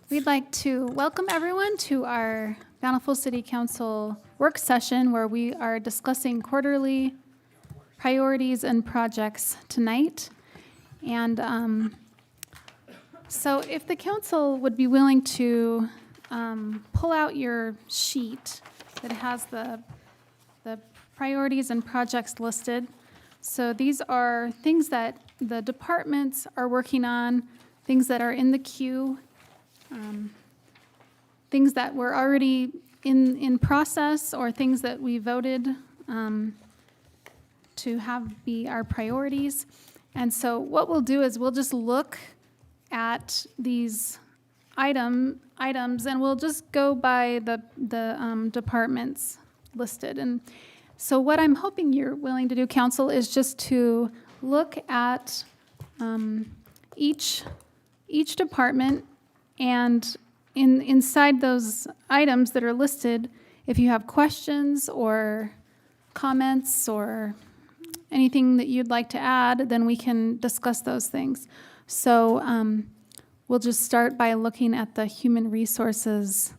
We'd like to welcome everyone to our Bountiful City Council work session where we are discussing quarterly priorities and projects tonight. And so if the council would be willing to pull out your sheet that has the priorities and projects listed. So these are things that the departments are working on, things that are in the queue, things that were already in process, or things that we voted to have be our priorities. And so what we'll do is we'll just look at these items and we'll just go by the departments listed. And so what I'm hoping you're willing to do, council, is just to look at each department, and inside those items that are listed, if you have questions or comments or anything that you'd like to add, then we can discuss those things. So we'll just start by looking at the Human Resources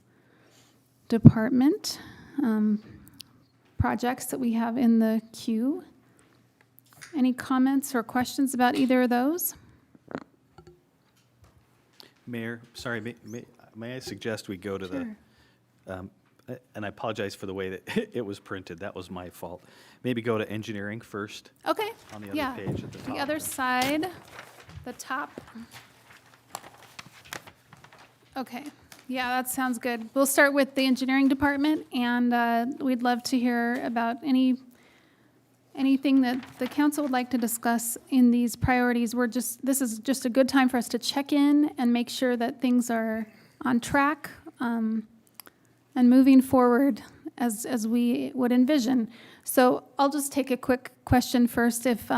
Department projects that we have in the queue. Any comments or questions about either of those? Mayor, sorry, may I suggest we go to Sure. and I apologize for the way that it was printed. That was my fault. Maybe go to engineering first. Okay. On the other Yeah. page at the top. The other side, the top. Okay. Yeah, that sounds good. We'll start with the engineering department, and we'd love to hear about anything that the council would like to discuss in these priorities. This is just a good time for us to check in and make sure that things are on track and moving forward as we would envision. So I'll just take a quick question first. If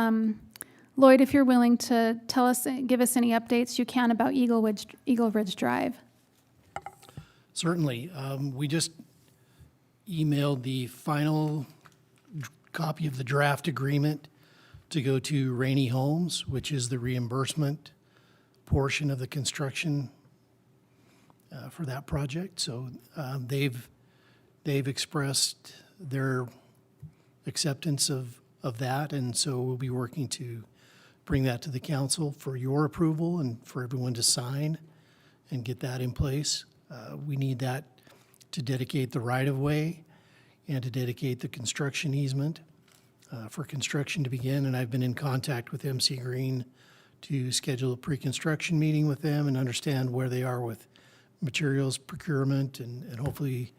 Lloyd, if you're willing to give us any updates you can about Eagle Ridge Drive. Certainly. We just emailed the final copy of the draft agreement to go to Rainey Homes, which is the reimbursement portion of the construction for that project. So they've expressed their acceptance of that, and so we'll be working to bring that to the council for your approval and for everyone to sign and get that in place. We need that to dedicate the right-of-way and to dedicate the construction easement for construction to begin. And I've been in contact with MC Green to schedule a pre-construction meeting with them and understand where they are with materials procurement, and hopefully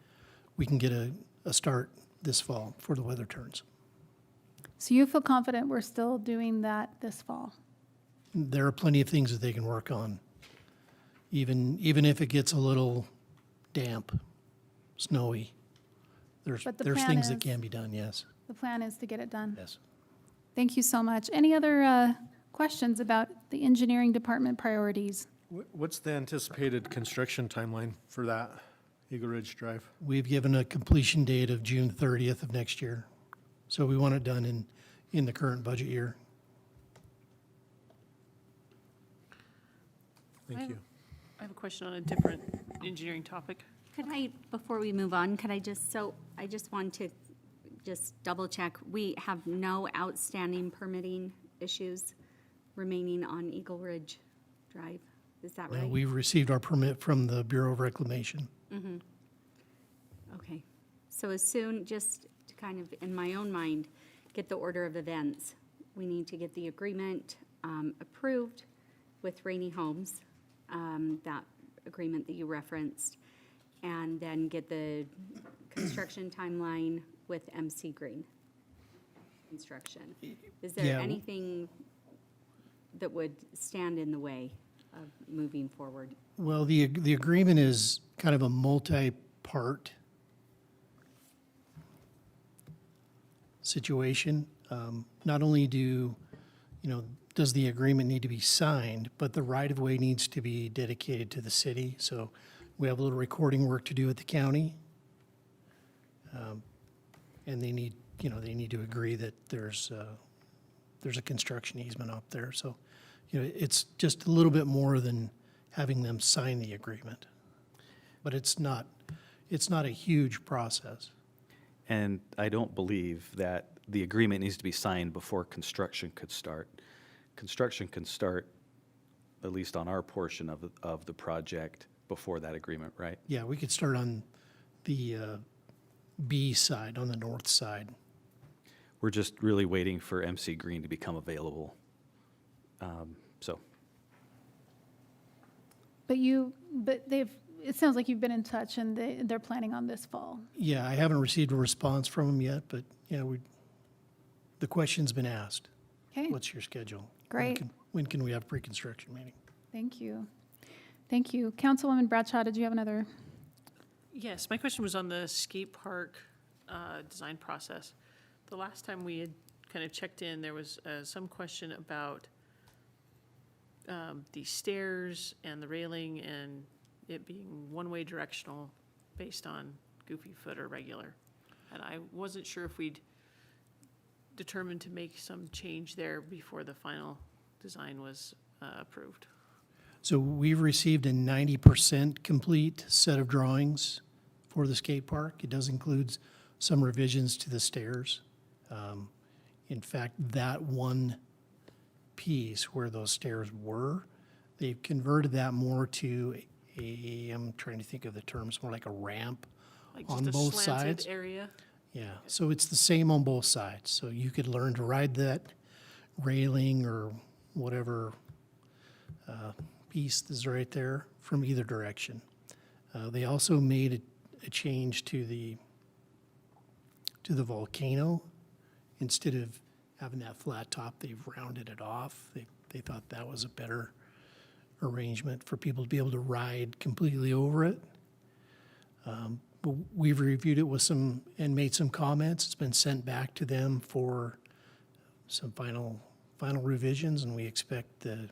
we can get a start this fall before the weather turns. So you feel confident we're still doing that this fall? There are plenty of things that they can work on, even if it gets a little damp, snowy. There's But the there's plan things that is- can be done, yes. The plan is to get it done. Yes. Thank you so much. Any other questions about the engineering department priorities? What's the anticipated construction timeline for that Eagle Ridge Drive? We've given a completion date of June 30th of next year. So we want it done in the current budget year. Thank you. I have a question on a different engineering topic. Could I, before we move on, I just want to double check. We have no outstanding permitting issues remaining on Eagle Ridge Drive. Is that right? We've received our permit from the Bureau of Reclamation. Okay. So as soon, just to kind of, in my own mind, get the order of events. We need to get the agreement approved with Rainey Homes, that agreement that you referenced, and then get the construction timeline with MC Green Construction. Is there Yeah. anything that would stand in the way of moving forward? Well, the agreement is kind of a multi-part situation. Not only does the agreement need to be signed, but the right-of-way needs to be dedicated to the city. So we have a little recording work to do at the county. And they need to agree that there's a construction easement up there. So, it's just a little bit more than having them sign the agreement. but it's not a huge process. And I don't believe that the agreement needs to be signed before construction could start. Construction can start, at least on our portion of the project, before that agreement, right? Yeah, we could start on the B side, on the north side. We're just really waiting for MC Green to become available. So, But it sounds like you've been in touch and they're planning on this fall. Yeah, I haven't received a response from them yet, but yeah, the question's been asked. Okay, What's your schedule? Great. When can we have pre-construction meeting? thank you. Thank you. Councilwoman Bradshaw, did you have another? Yes, my question was on the skate park design process. The last time we had kind of checked in, there was some question about the stairs and the railing and it being one-way directional based on goofy foot or regular. And I wasn't sure if we'd determined to make some change there before the final design was approved. So we've received a 90% complete set of drawings for the skate park. It does include some revisions to the stairs. In fact, that one piece where those stairs were, they've converted that more to I'm trying to think of the terms, more like a ramp Like on just a both slanted sides. area. Yeah, so it's the same on both sides. So you could learn to ride that railing or whatever piece that's right there from either direction. They also made a change to the volcano. Instead of having that flat top, they've rounded it off. They thought that was a better arrangement for people to be able to ride completely over it. But we've reviewed it with and made some comments. It's been sent back to them for some final revisions, and we expect the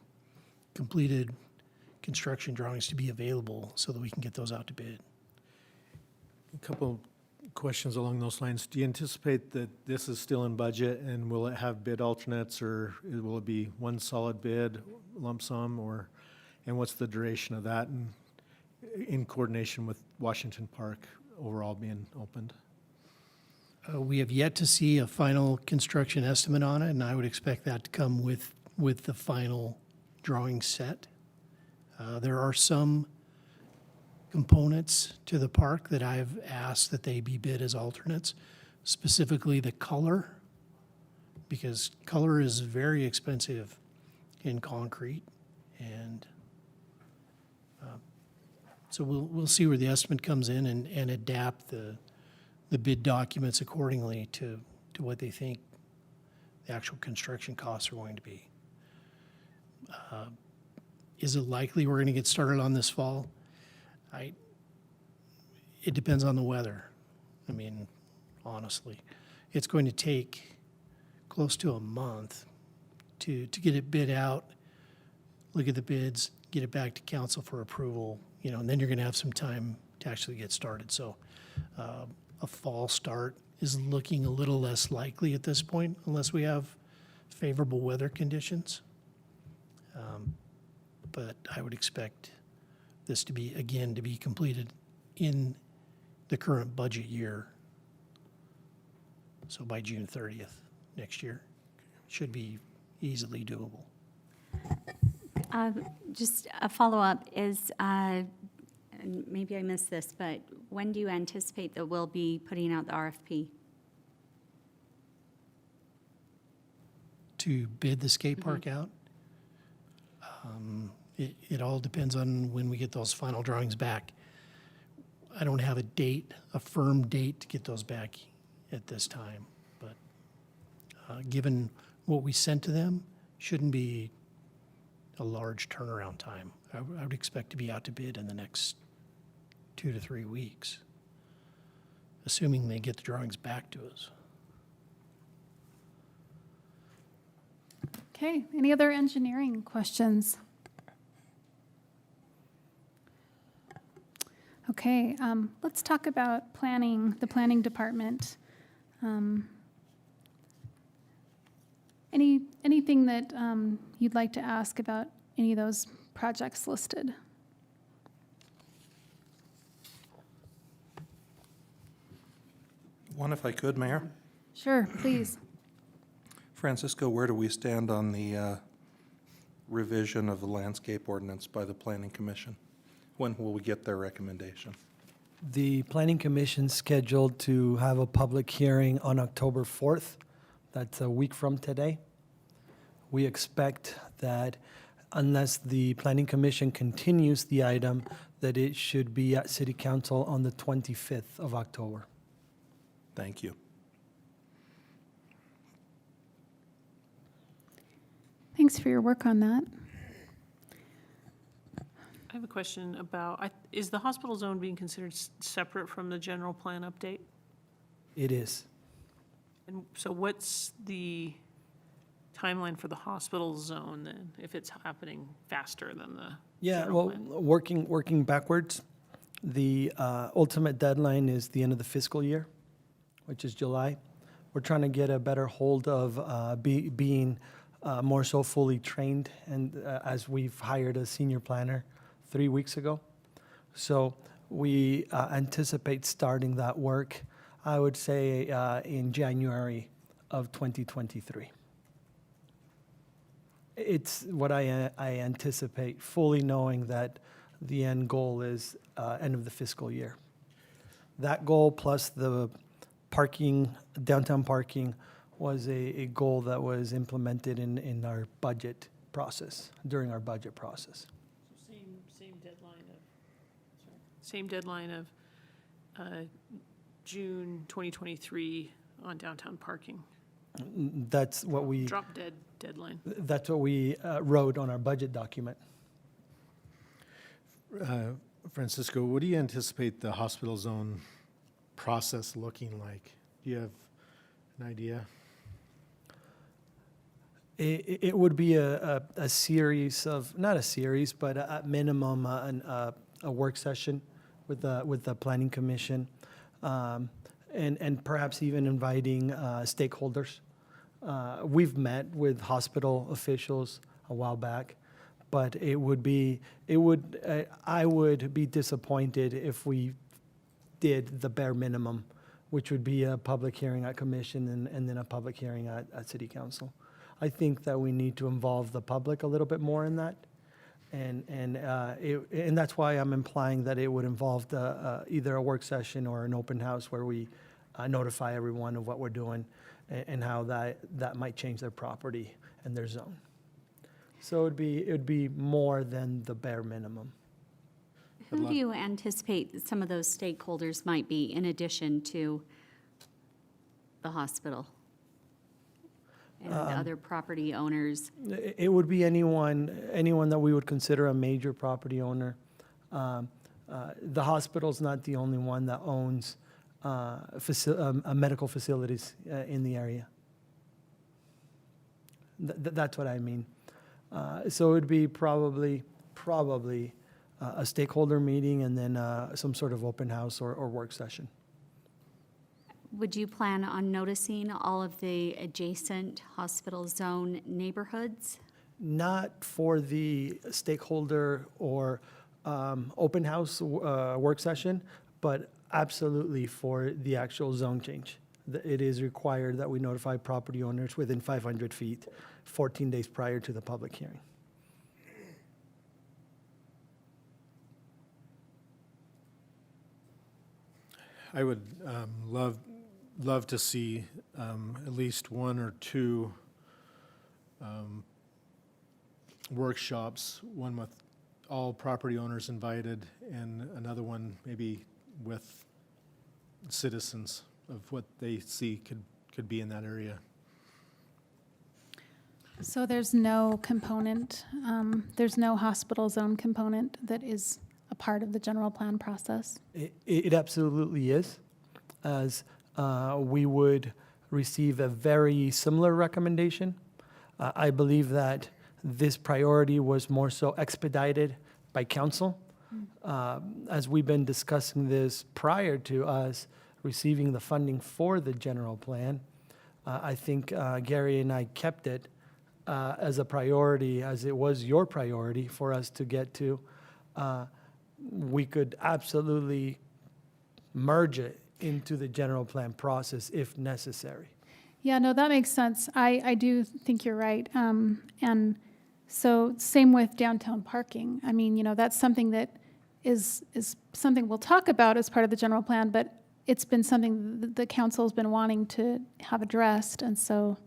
completed construction drawings to be available so that we can get those out to bid. A couple questions along those lines. Do you anticipate that this is still in budget, and will it have bid alternates, or will it be one solid bid, lump sum, and what's the duration of that, and in coordination with Washington Park overall being opened? We have yet to see a final construction estimate on it, and I would expect that to come with the final drawing set. There are some components to the park that I've asked that they be bid as alternates, specifically the color, because color is very expensive in concrete, and so we'll see where the estimate comes in and adapt the bid documents accordingly to what they think the actual construction costs are going to be. Is it likely we're going to get started on this fall? It depends on the weather. I mean, honestly, it's going to take close to a month to get it bid out, look at the bids, get it back to council for approval, and then you're going to have some time to actually get started. So a fall start is looking a little less likely at this point unless we have favorable weather conditions. But I would expect this to be completed in the current budget year. So by June 30th next year, should be easily doable. Just a follow-up is, and maybe I missed this, but when do you anticipate that we'll be putting out the RFP? To bid the skate park out, it all depends on when we get those final drawings back. I don't have a firm date to get those back at this time, but given what we sent to them, shouldn't be a large turnaround time. I would expect to be out to bid in the next 2 to 3 weeks, assuming they get the drawings back to us. Okay, any other engineering questions? Okay, let's talk about planning, the planning department. Anything that you'd like to ask about any of those projects listed? One, if I could, Mayor. Sure, please. Francisco, where do we stand on the revision of the landscape ordinance by the Planning Commission? When will we get their recommendation? The Planning Commission's scheduled to have a public hearing on October 4th. That's a week from today. We expect that unless the Planning Commission continues the item, that it should be at City Council on the 25th of October. Thank you. Thanks for your work on that. I have a question about, is the hospital zone being considered separate from the general plan update? It is. And so what's the timeline for the hospital zone then, if it's happening faster than the Yeah, general well, plan? working backwards, the ultimate deadline is the end of the fiscal year, which is July. We're trying to get a better hold of being more so fully trained, and as we've hired a senior planner 3 weeks ago. So we anticipate starting that work, I would say, in January of 2023. It's what I anticipate, fully knowing that the end goal is end of the fiscal year. That goal plus the parking, downtown parking, was a goal that was implemented in our budget process, during our budget process. Same deadline of June 2023 on downtown parking. That's what we, Drop dead deadline. that's what we wrote on our budget document. Francisco, what do you anticipate the hospital zone process looking like? Do you have an idea? It would be a series of, not a series, but at minimum, a work session with the Planning Commission, and perhaps even inviting stakeholders. We've met with hospital officials a while back, but I would be disappointed if we did the bare minimum, which would be a public hearing at commission and then a public hearing at City Council. I think that we need to involve the public a little bit more in that. And that's why I'm implying that it would involve either a work session or an open house where we notify everyone of what we're doing and how that might change their property and their zone. So it'd be more than the bare minimum. Who do you anticipate some of those stakeholders might be in addition to the hospital and the other property owners? It would be anyone that we would consider a major property owner. The hospital's not the only one that owns medical facilities in the area. That's what I mean. So it would be probably a stakeholder meeting and then some sort of open house or work session. Would you plan on noticing all of the adjacent hospital zone neighborhoods? Not for the stakeholder or open house work session, but absolutely for the actual zone change. It is required that we notify property owners within 500 feet, 14 days prior to the public hearing. I would love to see at least one or two workshops, one with all property owners invited, and another one maybe with citizens of what they see could be in that area. So there's no component, there's no hospital zone component that is a part of the general plan process? It absolutely is, as we would receive a very similar recommendation. I believe that this priority was more so expedited by council. As we've been discussing this prior to us receiving the funding for the general plan, I think Gary and I kept it as a priority, as it was your priority for us to get to. We could absolutely merge it into the general plan process if necessary. Yeah, no, that makes sense. I do think you're right. And so same with downtown parking. I mean, that's something that is something we'll talk about as part of the general plan, but it's been something the council's been wanting to have addressed, and so.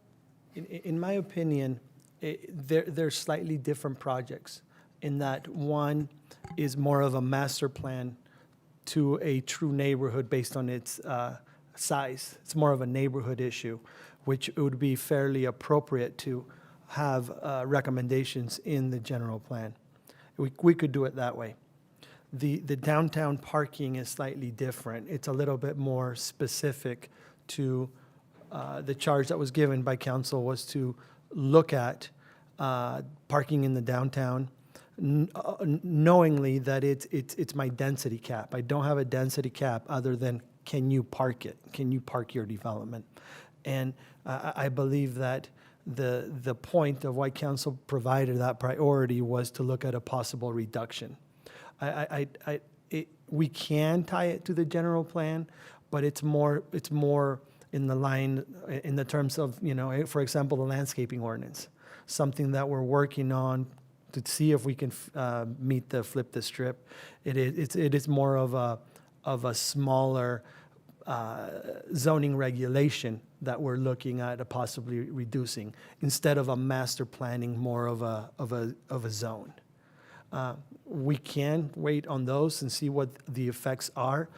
In my opinion, they're slightly different projects in that one is more of a master plan to a true neighborhood based on its size. It's more of a neighborhood issue, which it would be fairly appropriate to have recommendations in the general plan. We could do it that way. The downtown parking is slightly different. It's a little bit more specific to the charge that was given by council was to look at parking in the downtown, knowingly that it's my density cap. I don't have a density cap other than can you park it? Can you park your development? And I believe that the point of why council provided that priority was to look at a possible reduction. We can tie it to the general plan, but it's more in the terms of, for example, the landscaping ordinance, something that we're working on to see if we can meet the flip the strip. It is more of a smaller zoning regulation that we're looking at possibly reducing instead of a master planning, more of a zone. We can wait on those and see what the effects are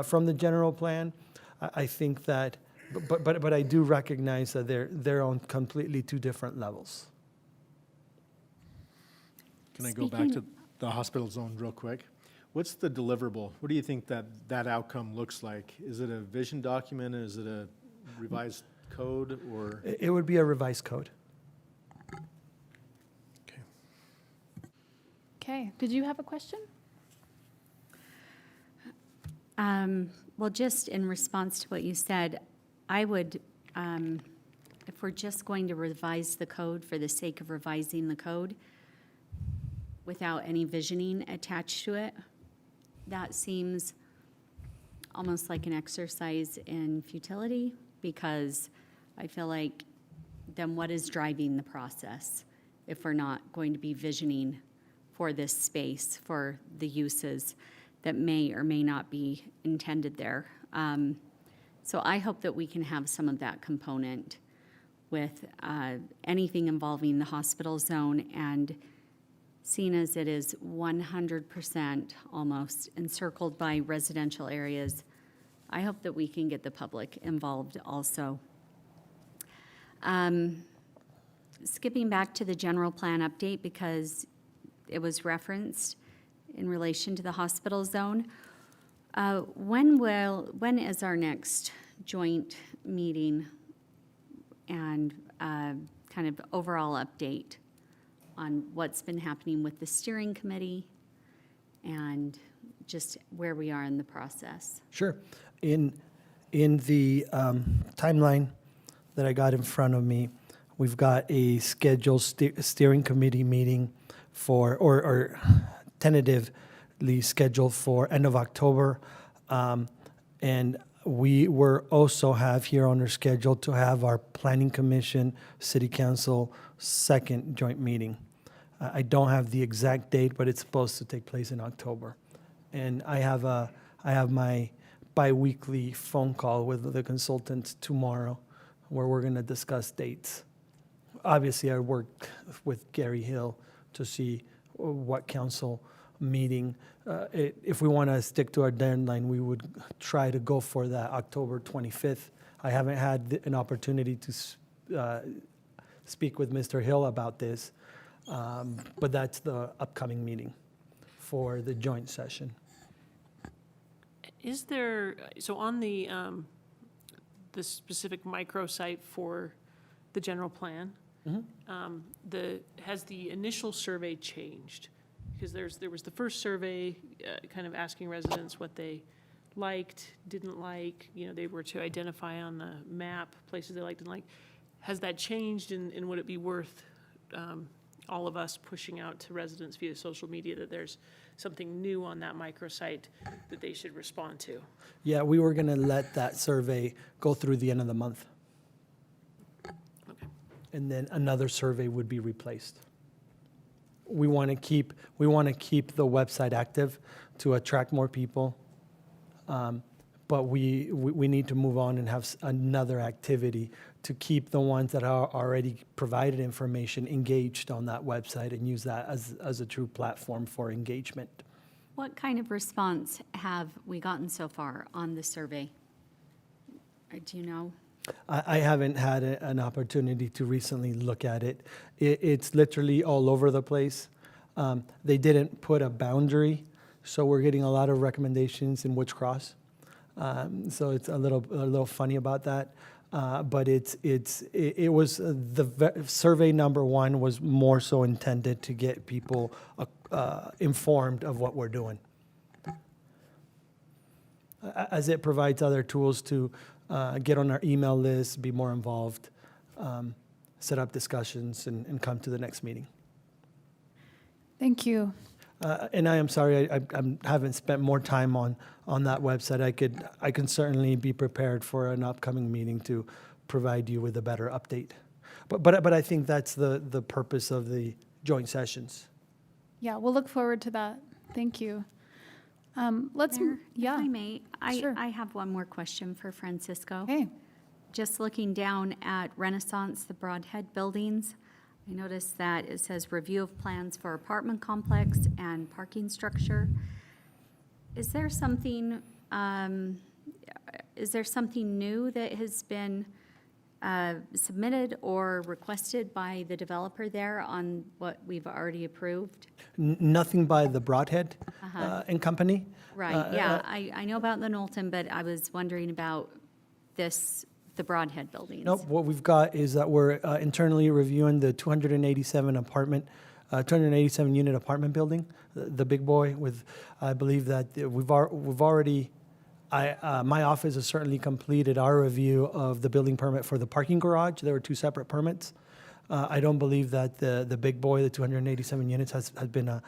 from the general plan. I think that, but I do recognize that they're on completely two different levels. Can I go back to the hospital zone real quick? What's the deliverable? What do you think that outcome looks like? Is it a vision document? Is it a revised code or? It would be a revised code. Okay. Okay, did you have a question? Well, just in response to what you said, I would, if we're just going to revise the code for the sake of revising the code without any visioning attached to it, that seems almost like an exercise in futility, because I feel like then what is driving the process if we're not going to be visioning for this space, for the uses that may or may not be intended there. So I hope that we can have some of that component with anything involving the hospital zone, and seeing as it is 100% almost encircled by residential areas, I hope that we can get the public involved also. Skipping back to the general plan update because it was referenced in relation to the hospital zone. When is our next joint meeting and kind of overall update on what's been happening with the steering committee and just where we are in the process? Sure. In the timeline that I got in front of me, we've got a scheduled steering committee meeting for, or tentatively scheduled for end of October. And we were also have here on our schedule to have our Planning Commission, City Council second joint meeting. I don't have the exact date, but it's supposed to take place in October. And I have my bi-weekly phone call with the consultants tomorrow where we're going to discuss dates. Obviously, I work with Gary Hill to see what council meeting. If we want to stick to our deadline, we would try to go for that October 25th. I haven't had an opportunity to speak with Mr. Hill about this, but that's the upcoming meeting for the joint session. Is there, so on the specific microsite for the general plan, has the initial survey changed? Because there was the first survey kind of asking residents what they liked, didn't like, they were to identify on the map places they liked and liked. Has that changed, and would it be worth all of us pushing out to residents via social media that there's something new on that microsite that they should respond to. Yeah, we were going to let that survey go through the end of the month, Okay. and then another survey would be replaced. We want to keep the website active to attract more people, but we need to move on and have another activity to keep the ones that are already provided information engaged on that website and use that as a true platform for engagement. What kind of response have we gotten so far on the survey? Do you know? I haven't had an opportunity to recently look at it. It's literally all over the place. They didn't put a boundary, so we're getting a lot of recommendations in Woods Cross. So it's a little funny about that. But it was survey number one was more so intended to get people informed of what we're doing, as it provides other tools to get on our email list, be more involved, set up discussions, and come to the next meeting. Thank you. And I am sorry, I haven't spent more time on that website. I can certainly be prepared for an upcoming meeting to provide you with a better update. But I think that's the purpose of the joint sessions. Yeah, we'll look forward to that. Thank you. Let's, Mayor, yeah. If I may, Sure. I have one more question for Francisco. Okay. Just looking down at Renaissance, the Broadhead buildings, I noticed that it says review of plans for apartment complex and parking structure. Is there something new that has been submitted or requested by the developer there on what we've already approved? Nothing by the Broadhead and Company. Right, yeah, I know about the Knowlton, but I was wondering about the Broadhead buildings. Nope, what we've got is that we're internally reviewing the 287 unit apartment building, the big boy with, I believe that we've already, my office has certainly completed our review of the building permit for the parking garage. There were two separate permits. I don't believe that the big boy, the 287 units has been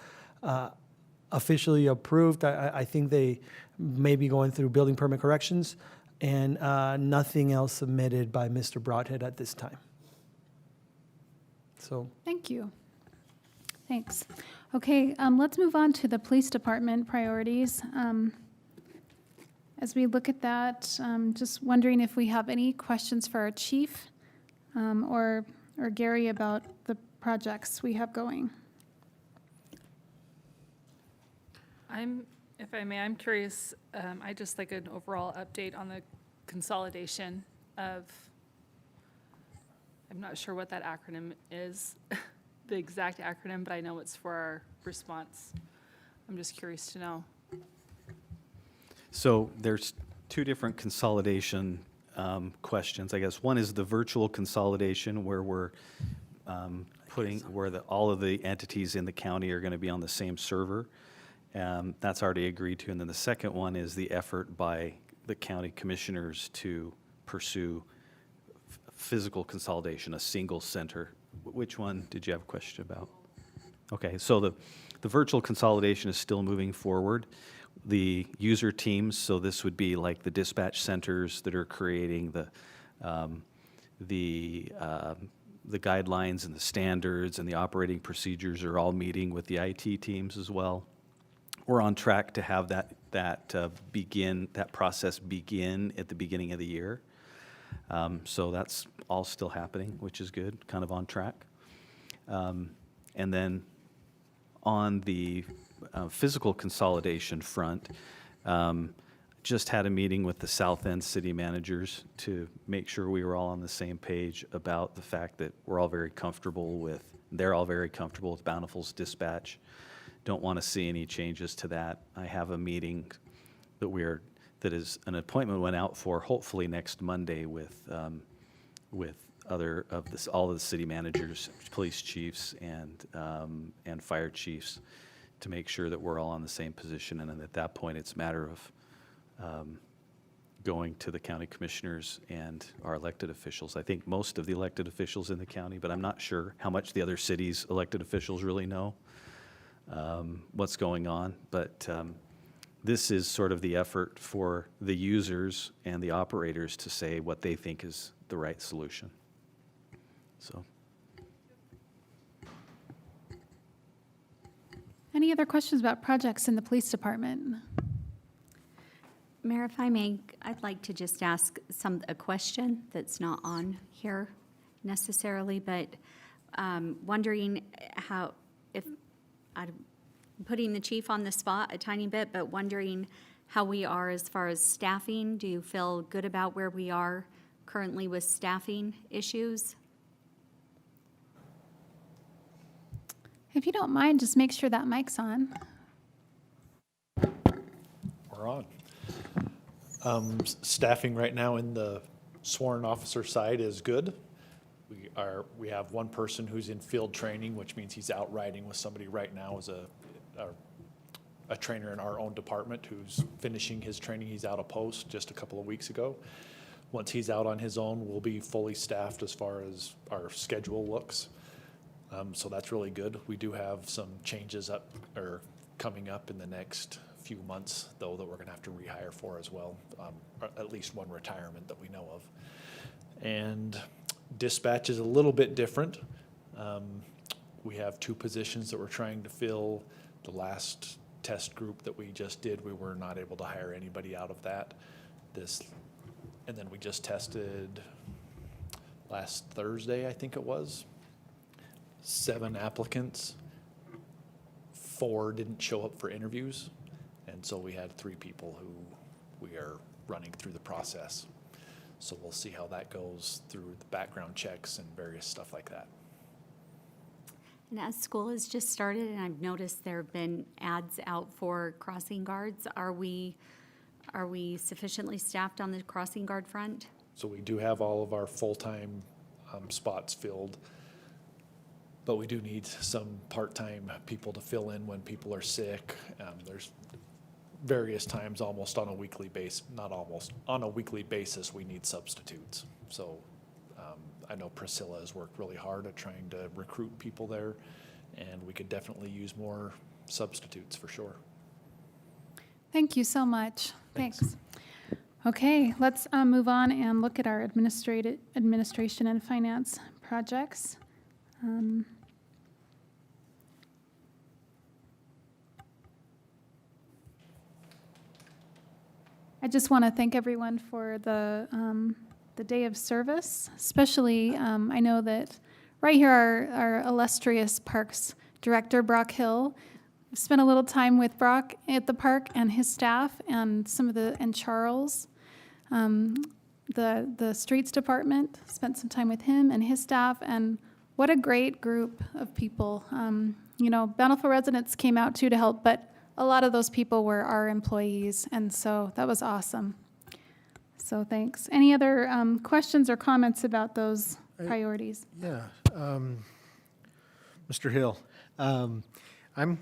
officially approved. I think they may be going through building permit corrections, and nothing else submitted by Mr. Broadhead at this time. So, Thank you. Thanks. Okay, let's move on to the police department priorities. As we look at that, just wondering if we have any questions for our chief or Gary about the projects we have going. If I may, I'm curious, I'd just like an overall update on the consolidation of, I'm not sure what that acronym is, the exact acronym, but I know it's for our response. I'm just curious to know. So there's two different consolidation questions, I guess. One is the virtual consolidation, where we're all of the entities in the county are going to be on the same server. That's already agreed to. And then the second one is the effort by the county commissioners to pursue physical consolidation, a single center. Which one did you have a question about? Okay, so the virtual consolidation is still moving forward. The user teams, so this would be like the dispatch centers that are creating the guidelines and the standards and the operating procedures, are all meeting with the IT teams as well. We're on track to have that process begin at the beginning of the year. So that's all still happening, which is good, kind of on track. And then on the physical consolidation front, just had a meeting with the South End city managers to make sure we were all on the same page about the fact that they're all very comfortable with Bountiful's dispatch. Don't want to see any changes to that. I have a meeting that is an appointment went out for hopefully next Monday with all of the city managers, police chiefs, and fire chiefs, to make sure that we're all on the same position. And then at that point, it's a matter of going to the county commissioners and our elected officials. I think most of the elected officials in the county, but I'm not sure how much the other cities' elected officials really know what's going on. But this is sort of the effort for the users and the operators to say what they think is the right solution. So, Any other questions about projects in the police department? Mayor, if I may, I'd like to just ask a question that's not on here necessarily, but wondering how, if, I'm putting the chief on the spot a tiny bit, but wondering how we are as far as staffing. Do you feel good about where we are currently with staffing issues? If you don't mind, just make sure that mic's on. We're on. Staffing right now in the sworn officer side is good. We have one person who's in field training, which means he's out riding with somebody right now as a trainer in our own department who's finishing his training. He's out of post just a couple of weeks ago. Once he's out on his own, we'll be fully staffed as far as our schedule looks. So that's really good. We do have some changes coming up in the next few months, though, that we're going to have to rehire for as well, or at least one retirement that we know of. And dispatch is a little bit different. We have 2 positions that we're trying to fill. The last test group that we just did, we were not able to hire anybody out of that. And then we just tested last Thursday, I think it was, 7 applicants. 4 didn't show up for interviews. And so we had 3 people who we are running through the process. So we'll see how that goes through the background checks and various stuff like that. And as school has just started, and I've noticed there have been ads out for crossing guards, are we sufficiently staffed on the crossing guard front? So we do have all of our full-time spots filled, but we do need some part-time people to fill in when people are sick. There's various times, almost on a weekly basis, not almost, on a weekly basis, we need substitutes. So I know Priscilla has worked really hard at trying to recruit people there, and we could definitely use more substitutes for sure. Thank you so much. Thanks. Thanks. Okay, let's move on and look at our administration and finance projects. I just want to thank everyone for the day of service, especially I know that right here our illustrious Parks Director, Brock Hill, spent a little time with Brock at the park and his staff and Charles. The streets department spent some time with him and his staff, and what a great group of people. Bountiful residents came out too to help, but a lot of those people were our employees, and so that was awesome. So thanks. Any other questions or comments about those priorities? Yeah. Mr. Hill, I'm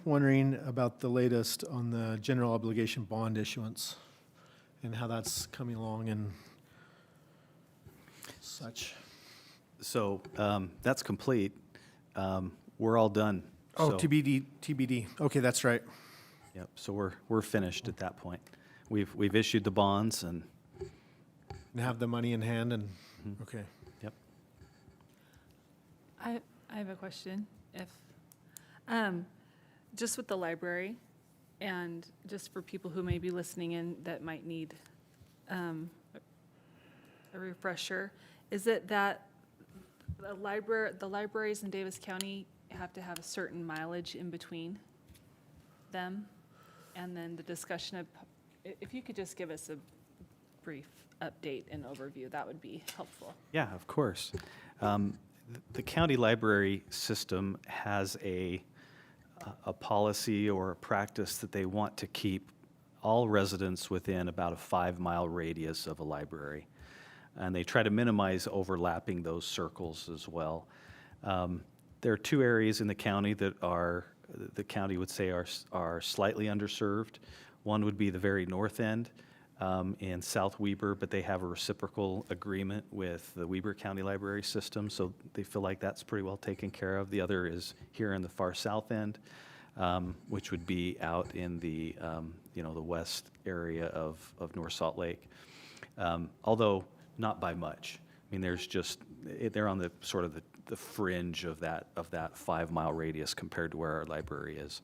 wondering about the latest on the general obligation bond issuance and how that's coming along and such. so that's complete. We're all done. Oh, So- TBD. Okay, that's right. Yep, so we're finished at that point. We've issued the bonds and, And have the money in hand and, okay. yep. I have a question. If, just with the library, and just for people who may be listening in that might need a refresher, is it that the libraries in Davis County have to have a certain mileage in between them? And then the discussion of, if you could just give us a brief update and overview, that would be helpful. Yeah, of course. The county library system has a policy or a practice that they want to keep all residents within about a 5-mile radius of a library. And they try to minimize overlapping those circles as well. There are 2 areas in the county that the county would say are slightly underserved. One would be the very north end. in South Weber, but they have a reciprocal agreement with the Weber County Library System, so they feel like that's pretty well taken care of. The other is here in the far south end, which would be out in the, the west area of North Salt Lake. Although not by much. I mean, they're on the sort of the fringe of that 5-mile radius compared to where our library is.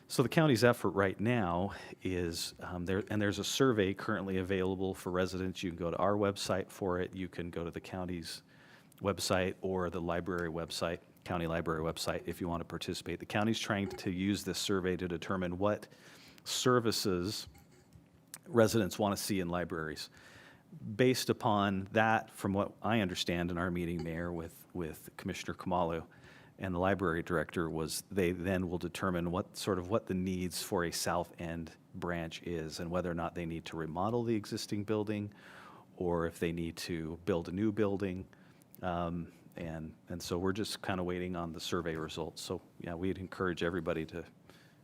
So the county's effort right now is, there's a survey currently available for residents. You can go to our website for it. You can go to the county's website or the library website, county library website, if you want to participate. The county's trying to use this survey to determine what services residents want to see in libraries. Based upon that, from what I understand in our meeting, Mayor, with Commissioner Kamalu and the library director, was they then will determine what the needs for a south end branch is and whether or not they need to remodel the existing building or if they need to build a new building. And so we're just kind of waiting on the survey results. So yeah, we'd encourage everybody to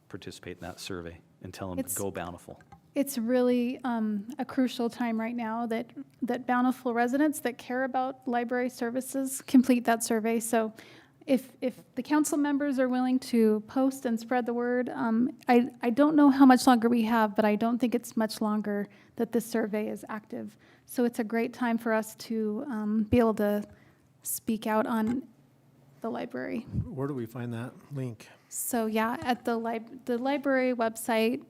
participate in that survey and tell them to It's- go Bountiful. It's really a crucial time right now that Bountiful residents that care about library services complete that survey. So if the council members are willing to post and spread the word, I don't know how much longer we have, but I don't think it's much longer that this survey is active. So it's a great time for us to be able to speak out on the library. Where do we find that link? So yeah, at the library website,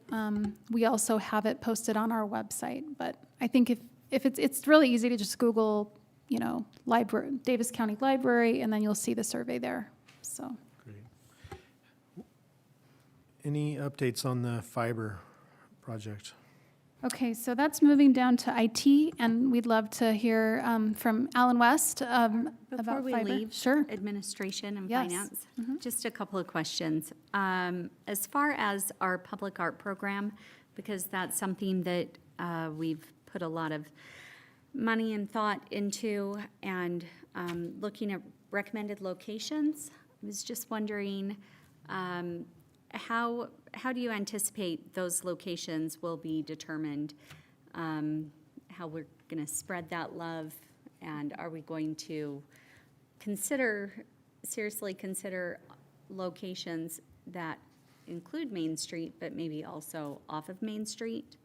we also have it posted on our website. But I think if it's really easy to just Google, library, Davis County Library, and then you'll see the survey there. So Great. Any updates on the fiber project? okay, so that's moving down to IT, and we'd love to hear from Alan West Before about we fiber. leave Sure. administration and Yes. finance, just a couple of questions. As far as our public art program, because that's something that we've put a lot of money and thought into, and looking at recommended locations, I was just wondering, how do you anticipate those locations will be determined? How we're going to spread that love? And are we going to seriously consider locations that include Main Street, but maybe also off of Main Street?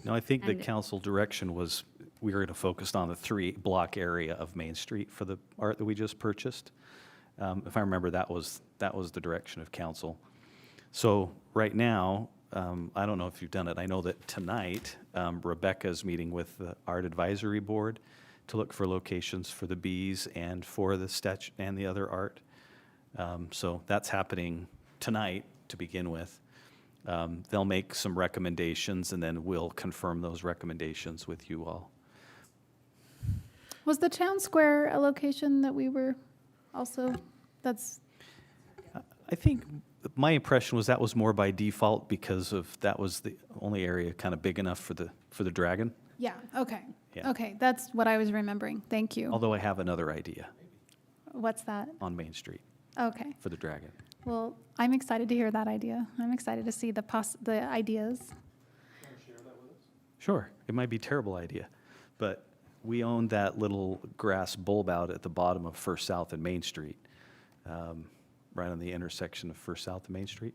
No, I think the And- council direction was we were going to focus on the 3-block area of Main Street for the art that we just purchased. If I remember, that was the direction of council. So right now, I don't know if you've done it. I know that tonight, Rebecca's meeting with the Art Advisory Board to look for locations for the bees and for the statue and the other art. So that's happening tonight to begin with. They'll make some recommendations, and then we'll confirm those recommendations with you all. Was the town square a location that we were also, that's, I think my impression was that was more by default because that was the only area kind of big enough for the dragon, yeah, okay. Yeah. Okay, that's what I was remembering. Thank you. although I have another idea What's that? on Main Street Okay. for the dragon. Well, I'm excited to hear that idea. I'm excited to see the ideas. Sure, it might be a terrible idea, but we own that little grass bulb out at the bottom of First South and Main Street, right on the intersection of First South and Main Street.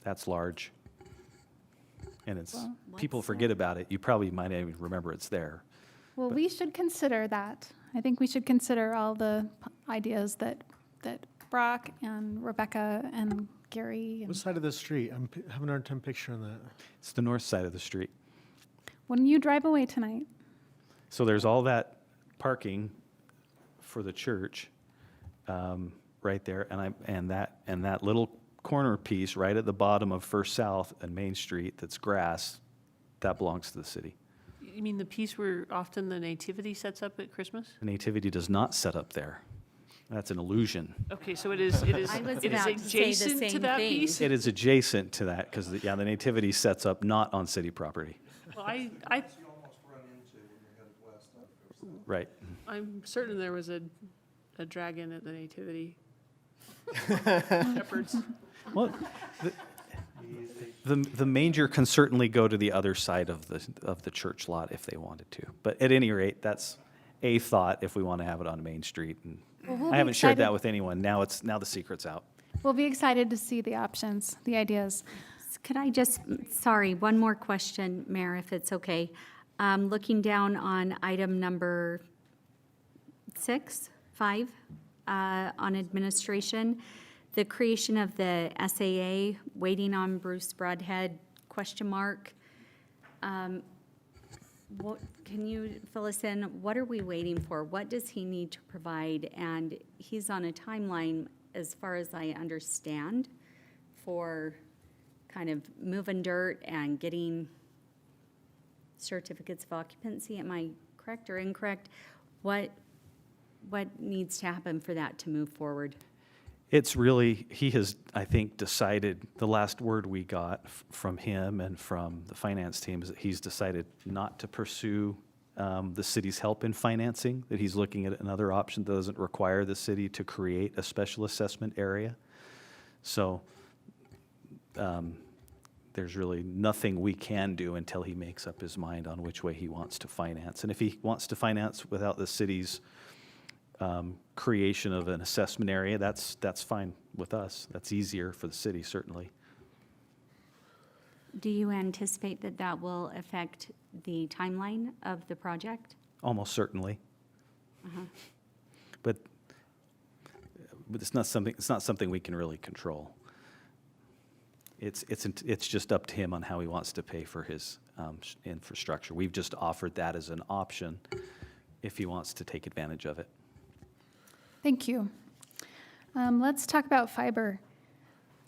That's large. And Well, people what's forget about it. You probably might not even remember it's there. Well, we should consider that. I think we should consider all the ideas that Brock and Rebecca and Gary. What And side of the street? I'm having a hard time picturing that. It's the north side of the street. when you drive away tonight, So there's all that parking for the church right there, and that little corner piece right at the bottom of First South and Main Street that's grass, that belongs to the city. You mean the piece where often the nativity sets up at Christmas? The nativity does not set up there. That's an illusion. Okay, so it is I was about to say the adjacent to same that thing. piece? It is adjacent to that because, the nativity sets up not on city property. Well, I, You almost run into when you're headed west out of First South. Right. I'm certain there was a dragon at the nativity. Shepherds. Well, The manger can certainly go to the other side of the church lot if they wanted to. But at any rate, that's a thought if we want to have it on Main Street. And Well, we'll I be haven't shared that excited- with anyone. Now the secret's out. We'll be excited to see the options, the ideas. Could I just, sorry, one more question, Mayor, if it's okay. Looking down on item number 5, on administration, the creation of the SAA, waiting on Bruce Broadhead, question mark. What, can you fill us in? What are we waiting for? What does he need to provide? And he's on a timeline, as far as I understand, for kind of moving dirt and getting certificates of occupancy. Am I correct or incorrect? What needs to happen for that to move forward? It's really, he has, I think, decided, the last word we got from him and from the finance team is that he's decided not to pursue the city's help in financing, that he's looking at another option that doesn't require the city to create a special assessment area. So there's really nothing we can do until he makes up his mind on which way he wants to finance. And if he wants to finance without the city's creation of an assessment area, that's fine with us. That's easier for the city, certainly. Do you anticipate that that will affect the timeline of the project? Almost certainly. But it's not something we can really control. It's just up to him on how he wants to pay for his infrastructure. We've just offered that as an option if he wants to take advantage of it. Thank you. Let's talk about fiber.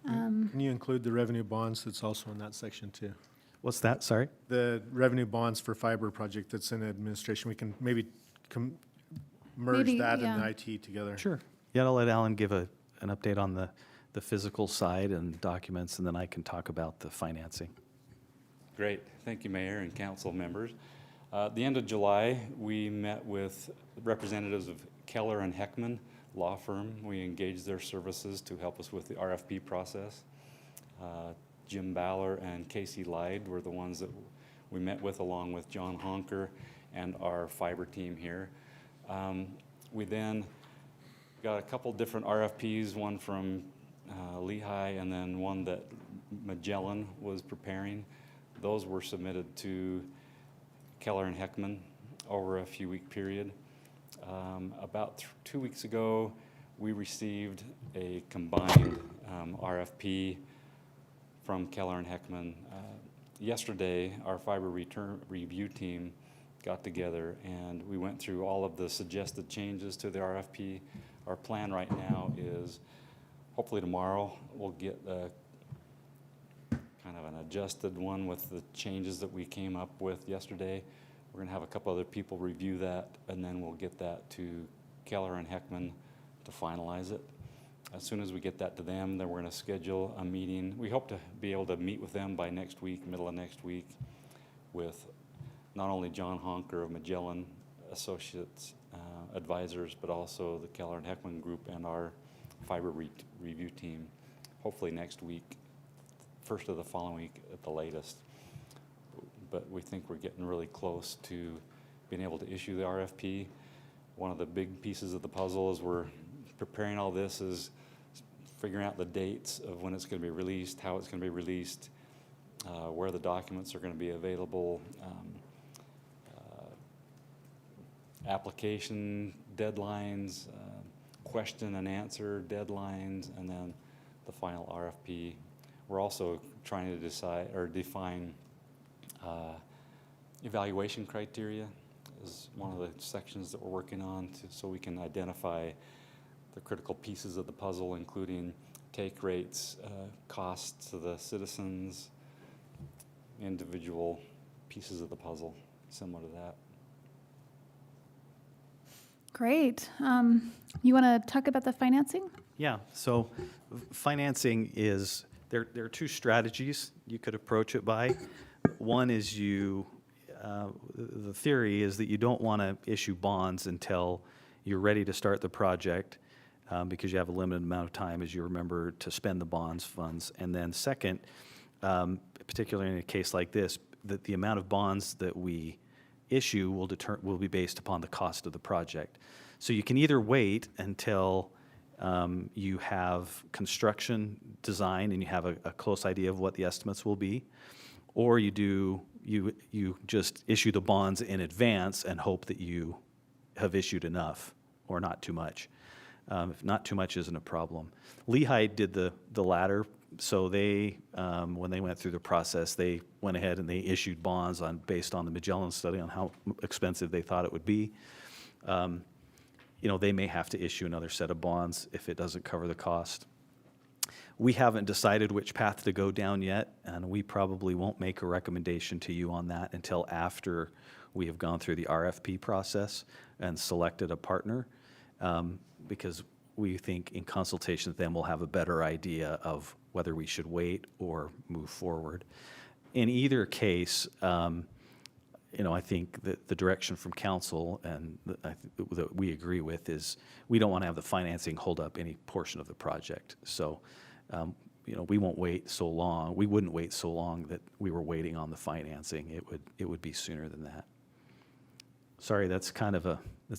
Can you include the revenue bonds that's also in that section too? What's that? Sorry? The revenue bonds for fiber project that's in administration, we can maybe merge Maybe, that and yeah. IT together. Sure. Yeah, I'll let Alan give an update on the physical side and documents, and then I can talk about the financing. Great. Thank you, Mayor and council members. At the end of July, we met with representatives of Keller and Heckman law firm. We engaged their services to help us with the RFP process. Jim Baller and Casey Lyde were the ones that we met with, along with John Honker and our fiber team here. We then got a couple different RFPs, one from Lehigh and then one that Magellan was preparing. Those were submitted to Keller and Heckman over a few-week period. About 2 weeks ago, we received a combined RFP from Keller and Heckman. Yesterday, our fiber review team got together and we went through all of the suggested changes to the RFP. Our plan right now is hopefully tomorrow we'll get a kind of an adjusted one with the changes that we came up with yesterday. We're going to have a couple other people review that, and then we'll get that to Keller and Heckman to finalize it. As soon as we get that to them, then we're going to schedule a meeting. We hope to be able to meet with them by next week, middle of next week, with not only John Honker of Magellan Associates advisors, but also the Keller and Heckman group and our fiber review team, hopefully next week, first of the following week at the latest. But we think we're getting really close to being able to issue the RFP. One of the big pieces of the puzzle as we're preparing all this is figuring out the dates of when it's going to be released, how it's going to be released, where the documents are going to be available, application deadlines, question and answer deadlines, and then the final RFP. We're also trying to decide or define evaluation criteria is one of the sections that we're working on so we can identify the critical pieces of the puzzle, including take rates, costs to the citizens, individual pieces of the puzzle similar to that. Great. You want to talk about the financing? Yeah, so financing is, there are two strategies you could approach it by. One is the theory is that you don't want to issue bonds until you're ready to start the project because you have a limited amount of time, as you remember, to spend the bonds funds. And then second, particularly in a case like this, that the amount of bonds that we issue will be based upon the cost of the project. So you can either wait until you have construction design and you have a close idea of what the estimates will be, or you just issue the bonds in advance and hope that you have issued enough or not too much. If not too much isn't a problem. Lehigh did the latter, so they, when they went through the process, they went ahead and they issued bonds based on the Magellan study on how expensive they thought it would be. They may have to issue another set of bonds if it doesn't cover the cost. We haven't decided which path to go down yet, and we probably won't make a recommendation to you on that until after we have gone through the RFP process and selected a partner, because we think in consultation with them we'll have a better idea of whether we should wait or move forward. In either case, I think that the direction from council and that we agree with is we don't want to have the financing hold up any portion of the project. So, we won't wait so long. We wouldn't wait so long that we were waiting on the financing. It would be sooner than that. Sorry, that's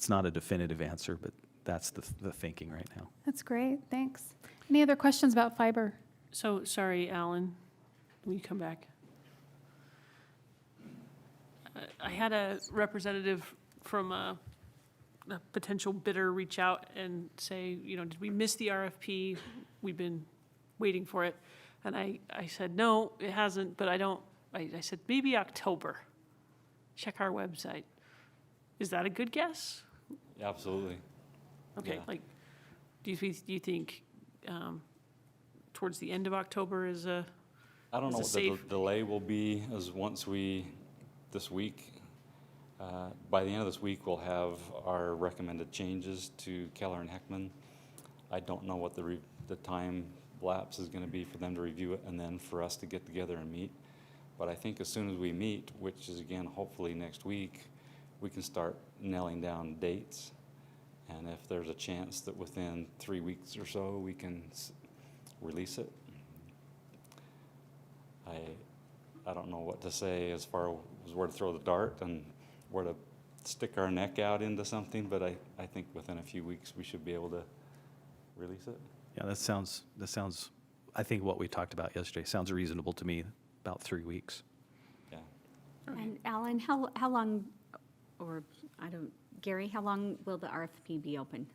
not a definitive answer, but that's the thinking right now. That's great, thanks. Any other questions about fiber? So, sorry, Alan, will you come back? I had a representative from a potential bidder reach out and say, did we miss the RFP? We've been waiting for it. And I said, no, it hasn't, but I said, maybe October. Check our website. Is that a good guess? Absolutely. Okay, Yeah. do you think towards the end of October is a I don't know Is what it the safe? delay will be this week, by the end of this week, we'll have our recommended changes to Keller and Heckman. I don't know what the time lapse is going to be for them to review it and then for us to get together and meet. But I think as soon as we meet, which is again hopefully next week, we can start nailing down dates. And if there's a chance that within 3 weeks or so we can release it, I don't know what to say as far as where to throw the dart and where to stick our neck out into something, but I think within a few weeks we should be able to release it. Yeah, that sounds, I think what we talked about yesterday sounds reasonable to me, about 3 weeks. Yeah. And Alan, how long, or Gary, how long will the RFP be open?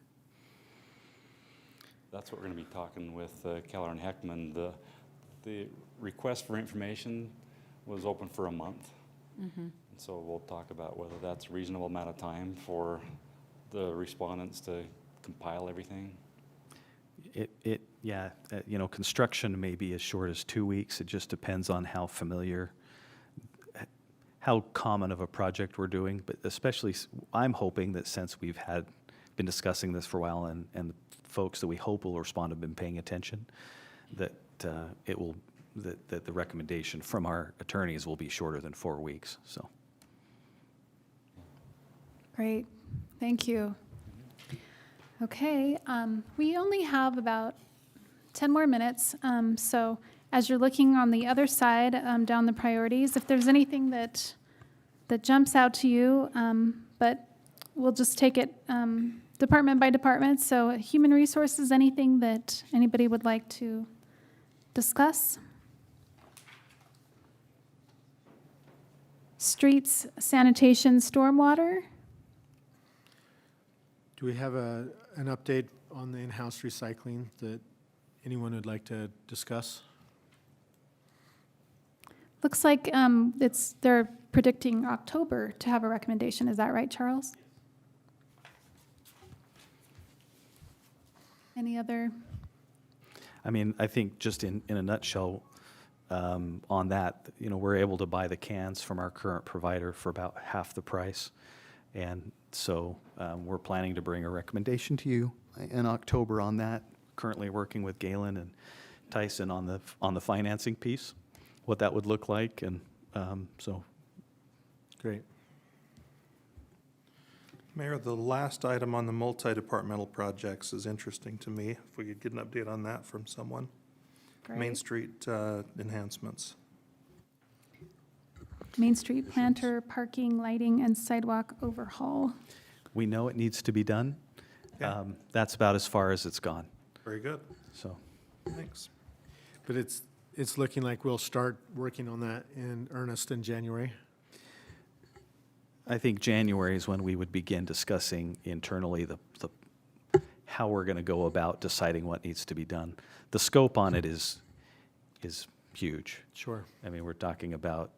That's what we're going to be talking with Keller and Heckman. The request for information was open for a month. Mm-hmm. So we'll talk about whether that's a reasonable amount of time for the respondents to compile everything. Construction may be as short as 2 weeks. It just depends on how common of a project we're doing. But especially, I'm hoping that since we've been discussing this for a while and the folks that we hope will respond have been paying attention, that that the recommendation from our attorneys will be shorter than 4 weeks. So. Great, thank you. Okay, we only have about 10 more minutes. So as you're looking on the other side, down the priorities, if there's anything that jumps out to you, but we'll just take it department by department. So human resources, anything that anybody would like to discuss? Streets, sanitation, stormwater? Do we have an update on the in-house recycling that anyone would like to discuss? Looks like they're predicting October to have a recommendation. Is that right, Charles? Any other? I think just in a nutshell, on that, we're able to buy the cans from our current provider for about half the price. And so we're planning to bring a recommendation to you in October on that. Currently working with Galen and Tyson on the financing piece, what that would look like. And so. Great. Mayor, the last item on the multi-departmental projects is interesting to me. If we could get an update on that from someone. Great. Main Street enhancements. Main Street planter, parking, lighting, and sidewalk overhaul. We know it needs to be done. Yeah. That's about as far as it's gone, Very good. so. Thanks. But it's looking like we'll start working on that in earnest in January. I think January is when we would begin discussing internally the how we're going to go about deciding what needs to be done. The scope on it is huge. Sure. I mean, we're talking about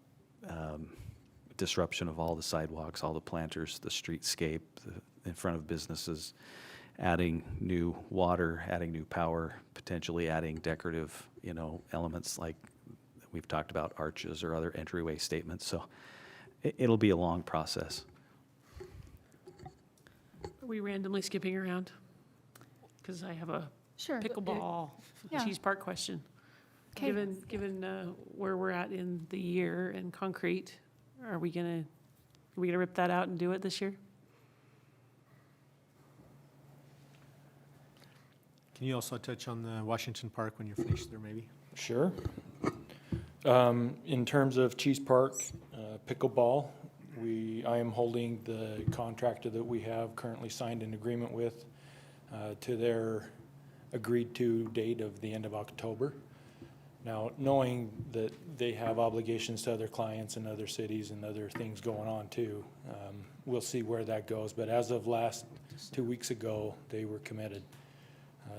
disruption of all the sidewalks, all the planters, the streetscape in front of businesses, adding new water, adding new power, potentially adding decorative, elements like we've talked about, arches or other entryway statements. So it'll be a long process. Are we randomly skipping around? Because I have a Sure. pickleball Yeah. cheese park question. Okay. Given where we're at in the year and concrete, are we gonna rip that out and do it this year? Can you also touch on the Washington Park when you're finished there, maybe? Sure. In terms of Cheese Park, pickleball, I am holding the contractor that we have currently signed an agreement with to their agreed-to date of the end of October. Now, knowing that they have obligations to other clients in other cities and other things going on too, we'll see where that goes. But as of 2 weeks ago, they were committed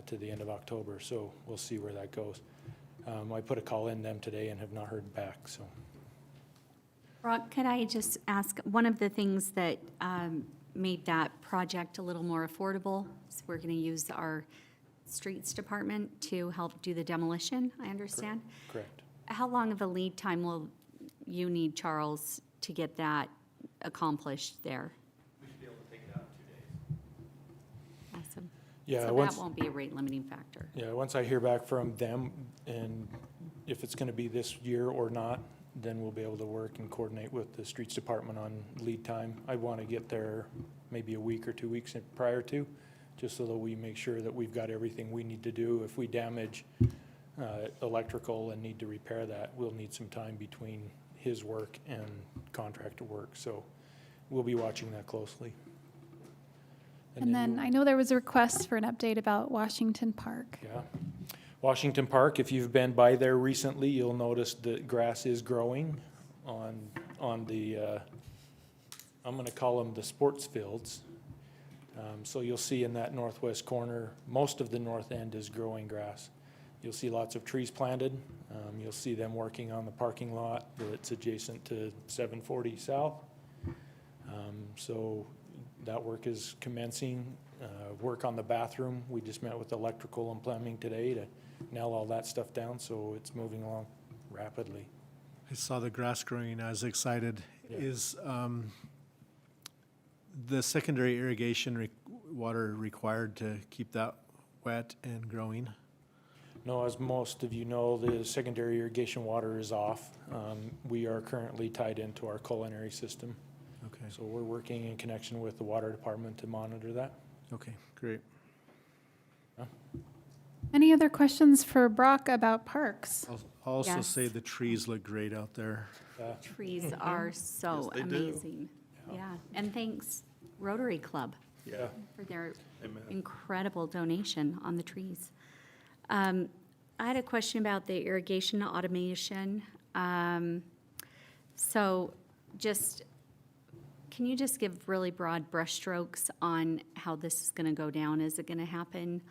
to the end of October, so we'll see where that goes. I put a call in them today and have not heard back, so. Brock, could I just ask, one of the things that made that project a little more affordable is we're going to use our streets department to help do the demolition, I understand? Correct. How long of a lead time will you need, Charles, to get that accomplished there? We should be able to take it out in 2 days. Awesome. Yeah, So that once, won't be a rate limiting factor. yeah, once I hear back from them and if it's gonna be this year or not, then we'll be able to work and coordinate with the streets department on lead time. I wanna get there maybe a week or 2 weeks prior to, just so that we make sure that we've got everything we need to do. If we damage electrical and need to repair that, we'll need some time between his work and contractor work. So we'll be watching that closely. And then I know there was a request for an update about Washington Park. Yeah. Washington Park, if you've been by there recently, you'll notice that grass is growing on the, I'm gonna call them the sports fields. So you'll see in that northwest corner, most of the north end is growing grass. You'll see lots of trees planted. You'll see them working on the parking lot that's adjacent to 740 South. So that work is commencing. Work on the bathroom, we just met with electrical and plumbing today to nail all that stuff down, so it's moving along rapidly. I saw the grass growing. I was excited. Yeah. Is the secondary irrigation water required to keep that wet and growing? No, as most of you know, the secondary irrigation water is off. We are currently tied into our culinary system, Okay, so we're working in connection with the water department to monitor that. okay, great. Any other questions for Brock about parks? I'll also Yes. say the trees look great out there. Trees are so Yes, they do. amazing. Yeah, and thanks Rotary Club Yeah. for their Amen. incredible donation on the trees. I had a question about the irrigation automation. So just, can you just give really broad brushstrokes on how this is going to go down? Is it going to happen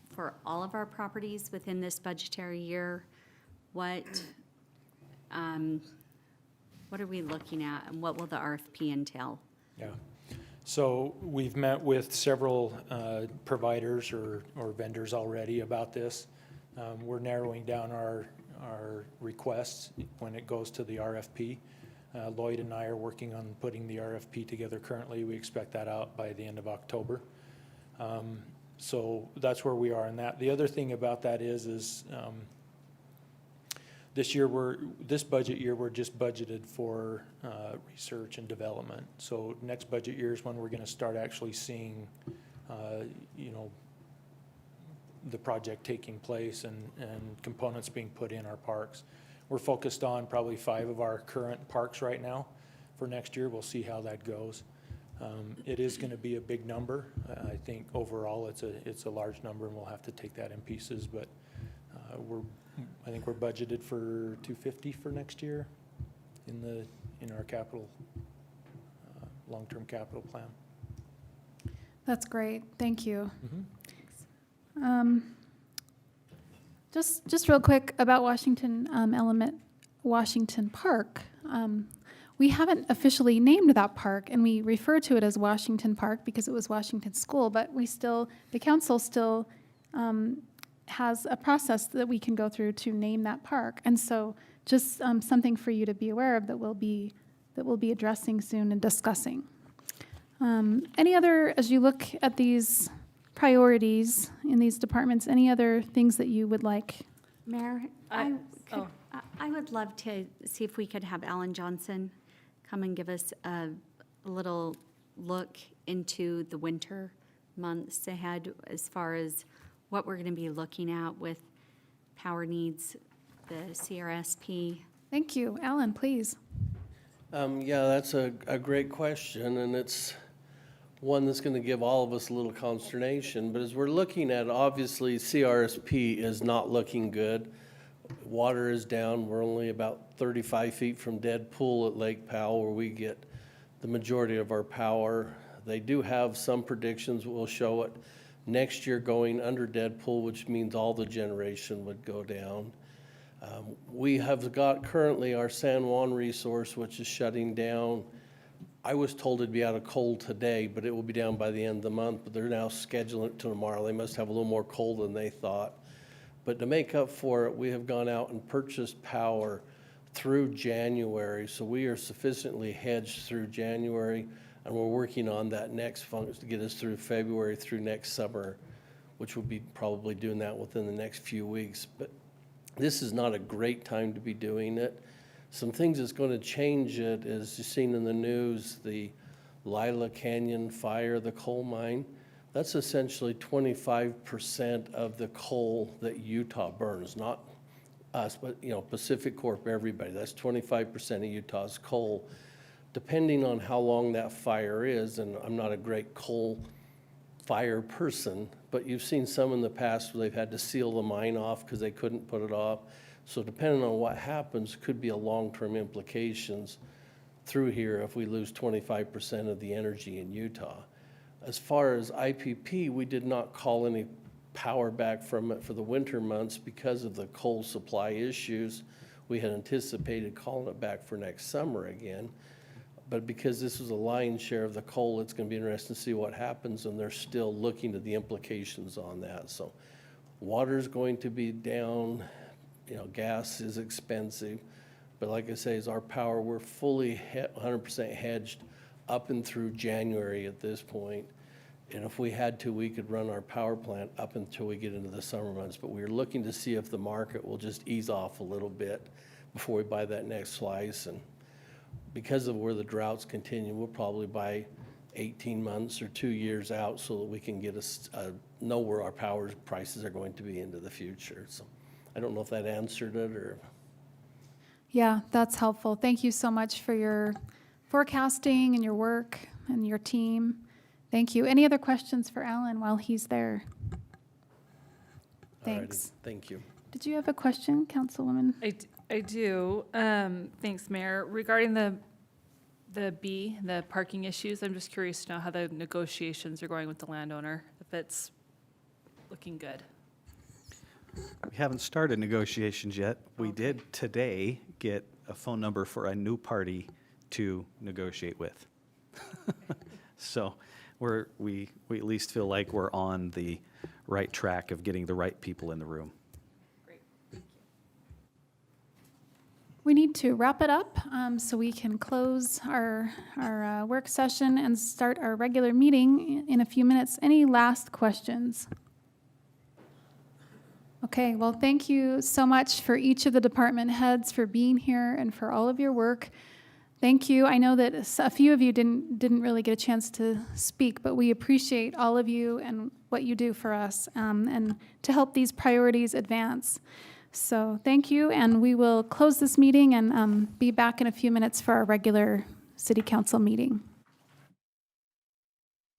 for all of our properties within this budgetary year? What are we looking at, and what will the RFP entail? Yeah. So we've met with several providers or vendors already about this. We're narrowing down our requests when it goes to the RFP. Lloyd and I are working on putting the RFP together currently. We expect that out by the end of October. So that's where we are in that. The other thing about that is this budget year, we're just budgeted for research and development. So next budget year is when we're gonna start actually seeing, the project taking place and components being put in our parks. We're focused on probably 5 of our current parks right now. For next year, we'll see how that goes. It is going to be a big number. I think overall it's a large number, and we'll have to take that in pieces. But I think we're budgeted for $250 for next year in our capital long-term capital plan. That's great. Thank you. Just real quick about Washington Park. We haven't officially named that park, and we refer to it as Washington Park because it was Washington School, but the council still has a process that we can go through to name that park. And so just something for you to be aware of that we'll be addressing soon and discussing. As you look at these priorities in these departments, any other things that you would like? Mayor, I would love to see if we could have Alan Johnson come and give us a little look into the winter months ahead as far as what we're going to be looking at with power needs, the CRSP. Thank you. Alan, please. Yeah, that's a great question, and it's one that's going to give all of us a little consternation. But as we're looking at, obviously, CRSP is not looking good. Water is down. We're only about 35 feet from dead pool at Lake Powell, where we get the majority of our power. They do have some predictions that will show it next year going under dead pool, which means all the generation would go down. We have got currently our San Juan resource, which is shutting down. I was told it'd be out of coal today, but it will be down by the end of the month, but they're now scheduling it to tomorrow. They must have a little more coal than they thought. But to make up for it, we have gone out and purchased power through January. So we are sufficiently hedged through January, and we're working on that next function to get us through February through next summer, which will be probably doing that within the next few weeks. But this is not a great time to be doing it. Some things that's going to change it is, you've seen in the news, the Lila Canyon fire, the coal mine. That's essentially 25% of the coal that Utah burns, not us, but Pacific Corp, everybody. That's 25% of Utah's coal. Depending on how long that fire is, and I'm not a great coal fire person, but you've seen some in the past where they've had to seal the mine off because they couldn't put it off. So depending on what happens, could be a long-term implications through here if we lose 25% of the energy in Utah. As far as IPP, we did not call any power back from it for the winter months because of the coal supply issues. We had anticipated calling it back for next summer again. But because this was a lion's share of the coal, it's going to be interesting to see what happens, and they're still looking at the implications on that. So water's going to be down, gas is expensive. But like I say, is our power, we're fully 100% hedged up and through January at this point. And if we had to, we could run our power plant up until we get into the summer months. But we're looking to see if the market will just ease off a little bit before we buy that next slice. And because of where the droughts continue, we'll probably buy 18 months or 2 years out so that we can get us know where our power prices are going to be into the future. So I don't know if that answered it or. Yeah, that's helpful. Thank you so much for your forecasting and your work and your team. Thank you. Any other questions for Alan while he's there? Thanks. Alrighty, thank you. Did you have a question, Councilwoman? I do. Thanks, Mayor. Regarding the parking issues, I'm just curious to know how the negotiations are going with the landowner, if it's looking good. We haven't started negotiations yet. We did today get a phone number for a new party to negotiate with. So we at least feel like we're on the right track of getting the right people in the room. Great. Thank you. We need to wrap it up so we can close our work session and start our regular meeting in a few minutes. Any last questions? Okay, well, thank you so much for each of the department heads for being here and for all of your work. thank you. I know that a few of you didn't really get a chance to speak, but we appreciate all of you and what you do for us and to help these priorities advance. So thank you, and we will close this meeting and be back in a few minutes for our regular city council meeting.